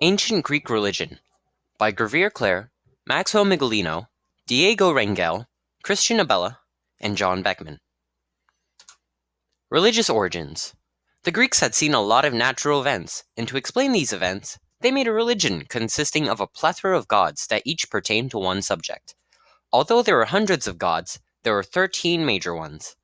Ancient Greek Religion by Gurvir Klair, Maxwell Miguelino, Diego Rangel, Christian Abella, and John Beckman. Religious origins. The Greeks had seen a lot of natural events, and to explain these events, they made a religion consisting of a plethora of gods that each pertained to one subject. Although there were hundreds of gods, there were 13 major ones.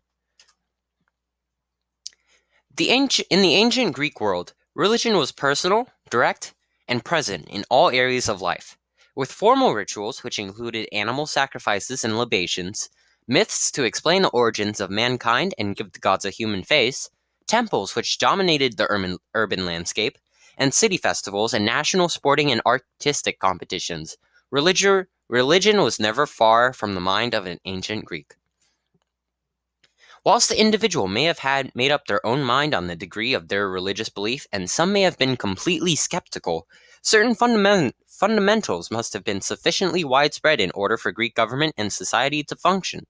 In the ancient Greek world, religion was personal, direct, and present in all areas of life, with formal rituals which included animal sacrifices and libations, myths to explain the origins of mankind and give the gods a human face, temples which dominated the urban landscape, and city festivals and national sporting and artistic competitions. Religion was never far from the mind of an ancient Greek. Whilst the individual may have had made up their own mind on the degree of their religious belief, and some may have been completely skeptical, certain fundamentals must have been sufficiently widespread in order for Greek government and society to function.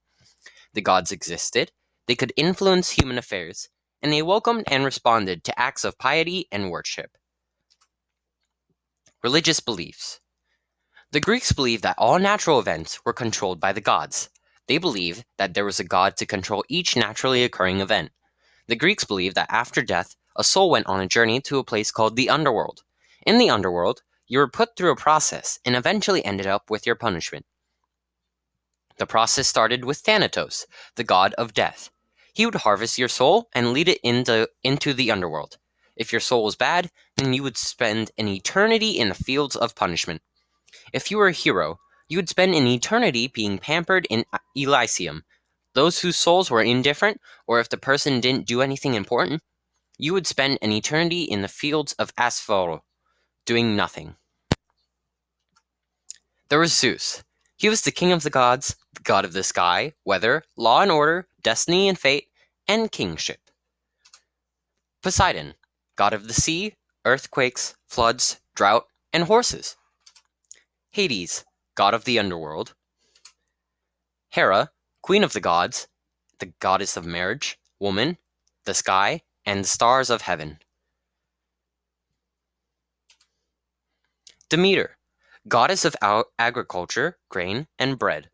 The gods existed, they could influence human affairs, and they welcomed and responded to acts of piety and worship. Religious beliefs. The Greeks believed that all natural events were controlled by the gods. They believed that there was a god to control each naturally occurring event. The Greeks believed that after death, a soul went on a journey to a place called the underworld. In the underworld, you were put through a process and eventually ended up with your punishment. The process started with Thanatos, the god of death. He would harvest your soul and lead it into the underworld. If your soul was bad, then you would spend an eternity in the fields of punishment. If you were a hero, you would spend an eternity being pampered in Elysium. Those whose souls were indifferent, or if the person didn't do anything important, you would spend an eternity in the fields of Asphodel, doing nothing. There was Zeus. He was the king of the gods, the god of the sky, weather, law and order, destiny and fate, and kingship. Poseidon, god of the sea, earthquakes, floods, drought, and horses. Hades, god of the underworld. Hera, queen of the gods, the goddess of marriage, woman, the sky, and the stars of heaven. Demeter, goddess of agriculture, grain, and bread.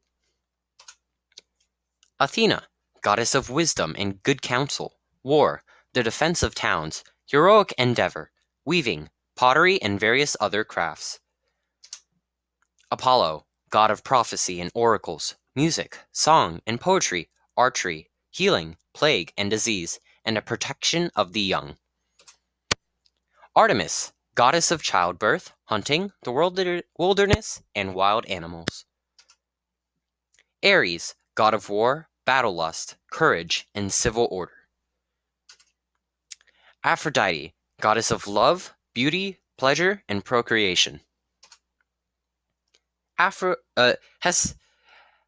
Athena, goddess of wisdom and good counsel, war, the defense of towns, heroic endeavor, weaving, pottery, and various other crafts. Apollo, god of prophecy and oracles, music, song and poetry, archery, healing, plague and disease, and a protection of the young. Artemis, goddess of childbirth, hunting, the wilderness, and wild animals. Ares, god of war, battle lust, courage, and civil order. Aphrodite, goddess of love, beauty, pleasure, and procreation.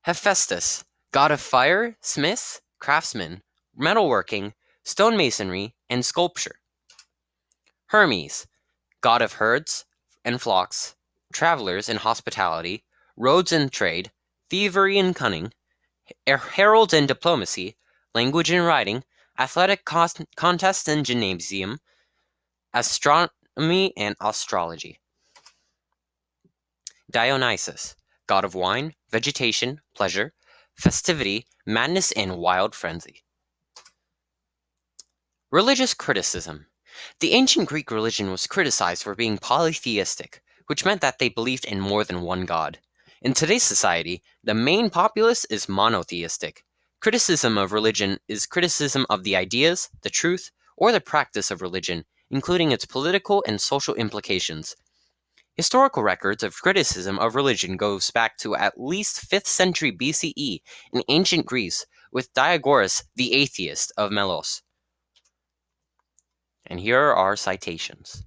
Hephaestus, god of fire, smith, craftsman, metalworking, stonemasonry, and sculpture. Hermes, god of herds and flocks, travelers and hospitality, roads and trade, thievery and cunning, heralds and diplomacy, language and writing, athletic contests and gymnasium, astronomy and astrology. Dionysus, god of wine, vegetation, pleasure, festivity, madness, and wild frenzy. Religious criticism. The ancient Greek religion was criticized for being polytheistic, which meant that they believed in more than one god. In today's society, the main populace is monotheistic. Criticism of religion is criticism of the ideas, the truth, or the practice of religion, including its political and social implications. Historical records of criticism of religion goes back to at least 5th century BCE in ancient Greece with Diagoras the Atheist of Melos. And here are our citations.